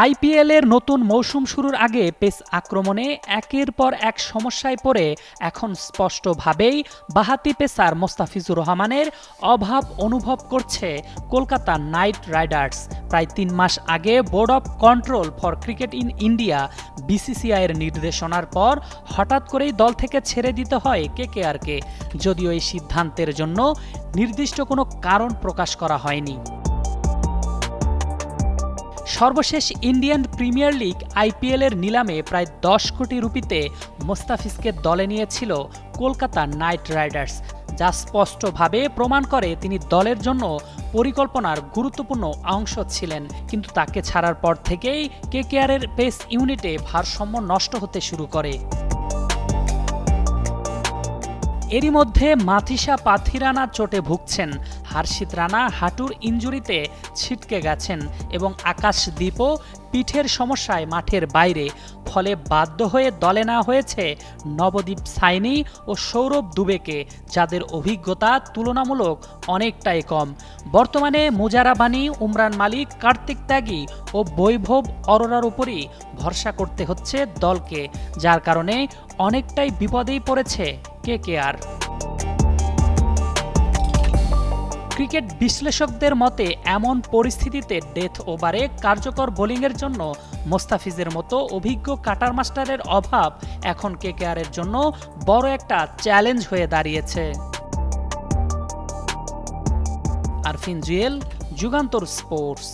আইপিএলের নতুন মৌসুম শুরুর আগে পেস আক্রমণে একের পর এক সমস্যায় পড়ে এখন স্পষ্টভাবেই বাঁহাতি পেসার মোস্তাফিজুর রহমানের অভাব অনুভব করছে কলকাতা নাইট রাইডার্স। প্রায় ৩ মাস আগে board of control for cricket in India বিসিসিআইয়ের নির্দেশনার পর হঠাৎ করেই দল থেকে ছেড়ে দিতে হয় কেকেআরকে, যদিও এই সিদ্ধান্তের জন্য নির্দিষ্ট কোনো কারণ প্রকাশ করা হয়নি। সর্বশেষ ইন্ডিয়ান প্রিমিয়ার লিগ আইপিএলের নিলামে প্রায় ১০ কোটি রুপিতে মোস্তাফিজকে দলে নিয়েছিল কলকাতা নাইট রাইডার্স, যা স্পষ্টভাবে প্রমাণ করে তিনি দলের জন্য পরিকল্পনার গুরুত্বপূর্ণ অংশ ছিলেন। কিন্তু তাকে ছাড়ার পর থেকেই কেকেআরের পেস ইউনিটে ভারসাম্য নষ্ট হতে শুরু করে। এরই মধ্যে মাথিসা পাথিরানা চোটে ভুগছেন, হার্ষিত রানা হাঁটুর ইনজুরিতে ছিটকে গেছেন এবং আকাশদীপও পিঠের সমস্যায় মাঠের বাইরে। ফলে বাধ্য হয়ে দলে নেওয়া হয়েছে নবদীপ সাইনি ও সৌরভ দুবেকে, যাদের অভিজ্ঞতা তুলনামূলক অনেকটাই কম। বর্তমানে মুজারা বানি, উমরান মালিক, কার্তিক ত্যাগী ও বৈভব অরোরার উপরই ভরসা করতে হচ্ছে দলকে, যার কারণে অনেকটাই বিপদেই পড়েছে কেকেআর। ক্রিকেট বিশ্লেষকদের মতে এমন পরিস্থিতিতে ডেথ ওভারে কার্যকর বোলিংয়ের জন্য মোস্তাফিজের মতো অভিজ্ঞ কাটার মাস্টারের অভাব এখন কেকেআরের জন্য বড় একটা চ্যালেঞ্জ হয়ে দাঁড়িয়েছে। আরফিন জুয়েল, যুগান্তর স্পোর্টস।